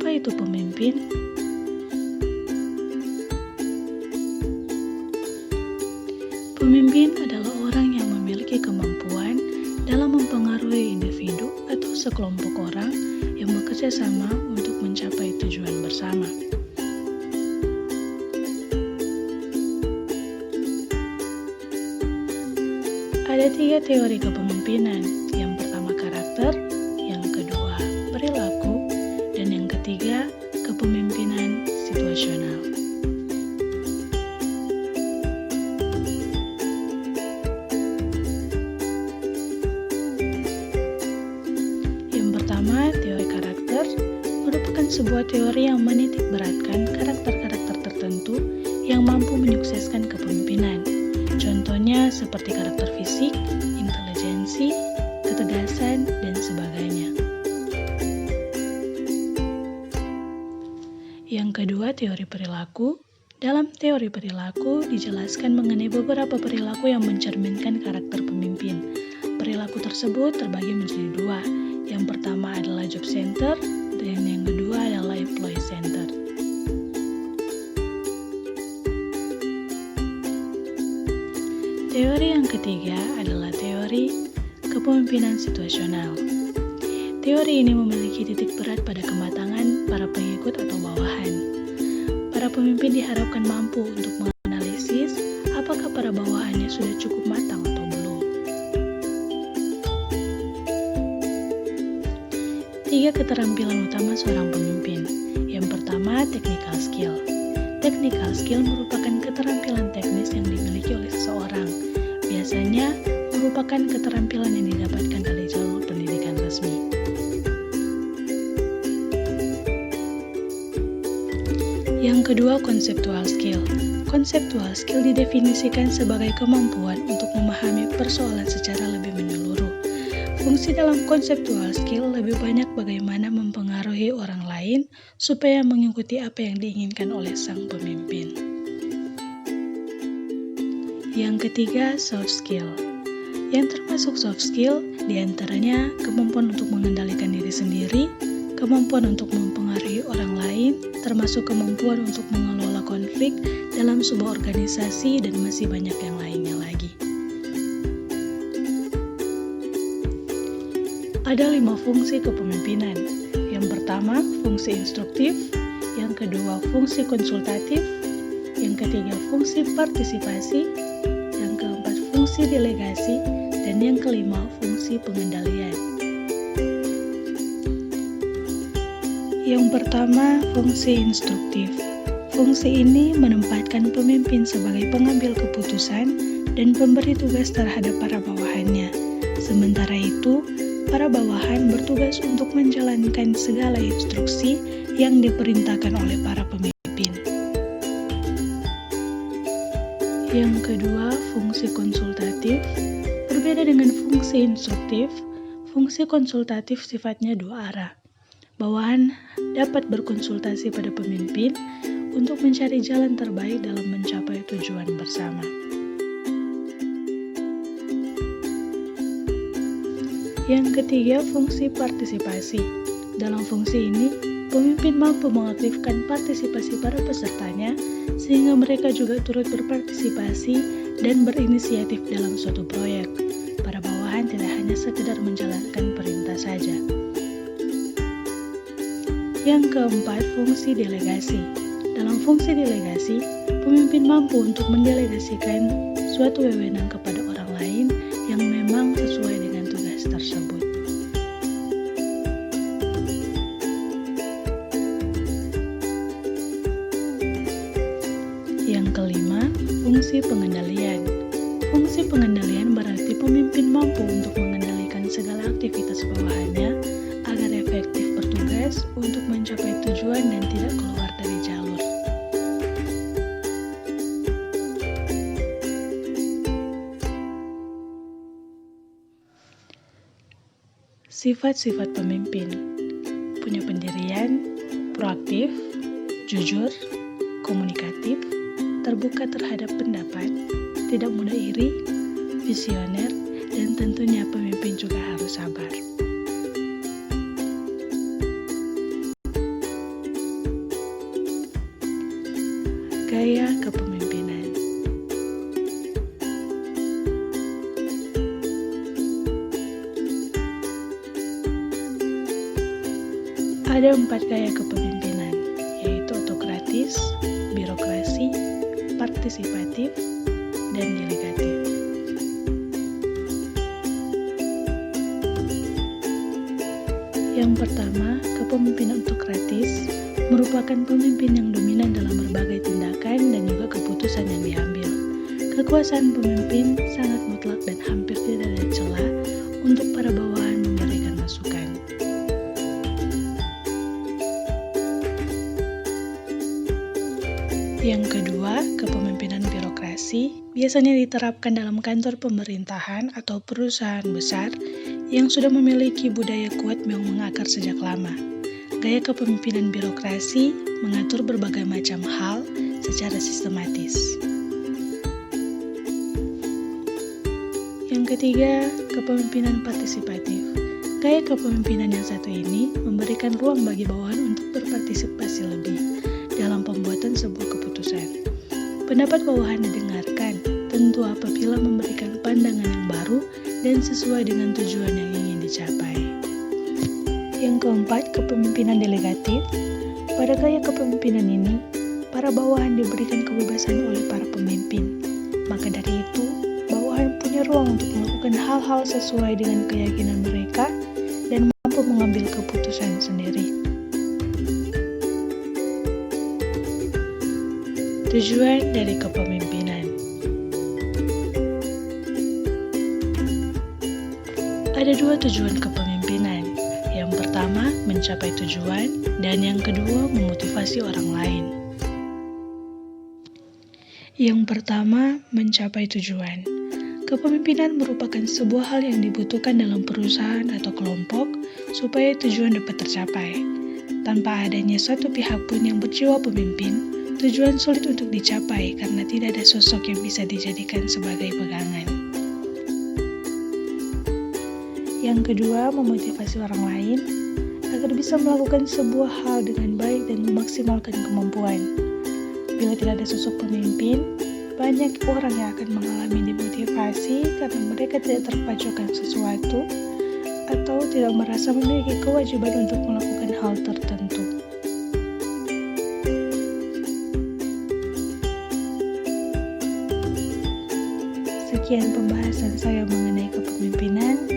Apa itu pemimpin? Pemimpin adalah orang yang memiliki kemampuan dalam mempengaruhi individu atau sekelompok orang yang bekerja sama untuk mencapai tujuan bersama. Ada 3 teori kepemimpinan. Yang pertama karakter, yang kedua perilaku, dan yang ketiga kepemimpinan situasional. Yang pertama, teori karakter merupakan sebuah teori yang menitik beratkan karakter-karakter tertentu yang mampu menyukseskan kepemimpinan. Contohnya seperti karakter fisik, intelijensi, ketegasan, dan sebagainya. Yang kedua, teori perilaku. Dalam teori perilaku dijelaskan mengenai beberapa perilaku yang mencerminkan karakter pemimpin. Perilaku tersebut terbagi menjadi 2. Yang pertama adalah job center, dan yang kedua adalah employee center. Teori yang ketiga adalah teori kepemimpinan situasional. Teori ini memiliki titik berat pada kematangan para pengikut atau bawahan. Para pemimpin diharapkan mampu untuk menganalisis apakah para bawahannya sudah cukup matang atau belum. 3 keterampilan utama seorang pemimpin. Yang pertama, technical skill. Technical skill merupakan keterampilan teknis yang dimiliki oleh seseorang. Biasanya merupakan keterampilan yang didapatkan dari jalur pendidikan resmi. Yang kedua, conceptual skill. Conceptual skill didefinisikan sebagai kemampuan untuk memahami persoalan secara lebih menyeluruh. Fungsi dalam conceptual skill lebih banyak bagaimana mempengaruhi orang lain supaya mengikuti apa yang diinginkan oleh sang pemimpin. Yang ketiga, soft skill. Yang termasuk soft skill diantaranya kemampuan untuk mengendalikan diri sendiri, kemampuan untuk mempengaruhi orang lain, termasuk kemampuan untuk mengelola konflik dalam sebuah organisasi, dan masih banyak yang lainnya lagi. Ada 5 fungsi kepemimpinan. Yang pertama, fungsi instruktif. Yang kedua, fungsi konsultatif. Yang ketiga, fungsi partisipasi. Yang keempat, fungsi delegasi. Dan yang kelima, fungsi pengendalian. Yang pertama, fungsi instruktif. Fungsi ini menempatkan pemimpin sebagai pengambil keputusan dan pemberi tugas terhadap para bawahannya. Sementara itu, para bawahan bertugas untuk menjalankan segala instruksi yang diperintahkan oleh para pemimpin. Yang kedua, fungsi konsultatif. Berbeda dengan fungsi instruktif, fungsi konsultatif sifatnya 2 arah. Bawahan dapat berkonsultasi pada pemimpin untuk mencari jalan terbaik dalam mencapai tujuan bersama. Yang ketiga, fungsi partisipasi. Dalam fungsi ini, pemimpin mampu mengaktifkan partisipasi para pesertanya sehingga mereka juga turut berpartisipasi dan berinisiatif dalam suatu proyek. Para bawahan tidak hanya sekedar menjalankan perintah saja. Yang keempat, fungsi delegasi. Dalam fungsi delegasi, pemimpin mampu untuk mendelegasikan suatu wewenang kepada orang lain yang memang sesuai dengan tugas tersebut. Yang kelima, fungsi pengendalian. Fungsi pengendalian berarti pemimpin mampu untuk mengendalikan segala aktivitas bawahannya agar efektif bertugas untuk mencapai tujuan dan tidak keluar dari jalur. Sifat-sifat pemimpin: punya pendirian, proaktif, jujur, komunikatif, terbuka terhadap pendapat, tidak mudah iri, visioner, dan tentunya pemimpin juga harus sabar. Ada 4 gaya kepemimpinan, yaitu otokratis, birokrasi, partisipatif, dan delegatif. Yang pertama, kepemimpinan otokratis merupakan pemimpin yang dominan dalam berbagai tindakan dan juga keputusan yang diambil. Kekuasaan pemimpin sangat mutlak dan hampir tidak ada celah untuk para bawahan memberikan masukan. Yang kedua, kepemimpinan birokrasi biasanya diterapkan dalam kantor pemerintahan atau perusahaan besar yang sudah memiliki budaya kuat yang mengakar sejak lama. Gaya kepemimpinan birokrasi mengatur berbagai macam hal secara sistematis. Yang ketiga, kepemimpinan partisipatif. Gaya kepemimpinan yang satu ini memberikan ruang bagi bawahan untuk berpartisipasi lebih dalam pembuatan sebuah keputusan. Pendapat bawahan didengarkan, tentu apabila memberikan pandangan yang baru dan sesuai dengan tujuan yang ingin dicapai. Yang keempat, kepemimpinan delegatif. Pada gaya kepemimpinan ini, para bawahan diberikan kebebasan oleh para pemimpin. Maka dari itu, bawahan punya ruang untuk melakukan hal-hal sesuai dengan keyakinan mereka dan mampu mengambil keputusan sendiri. Tujuan dari kepemimpinan. Ada 2 tujuan kepemimpinan. Yang pertama, mencapai tujuan, dan yang kedua, memotivasi orang lain. Yang pertama, mencapai tujuan. Kepemimpinan merupakan sebuah hal yang dibutuhkan dalam perusahaan atau kelompok supaya tujuan dapat tercapai. Tanpa adanya suatu pihak pun yang berjiwa pemimpin, tujuan sulit untuk dicapai karena tidak ada sosok yang bisa dijadikan sebagai pegangan. Yang kedua, memotivasi orang lain agar bisa melakukan sebuah hal dengan baik dan memaksimalkan kemampuan. Bila tidak ada sosok pemimpin, banyak orang yang akan mengalami demotivasi karena mereka tidak terpacukan sesuatu atau tidak merasa memiliki kewajiban untuk melakukan hal tertentu. Sekian pembahasan saya mengenai kepemimpinan.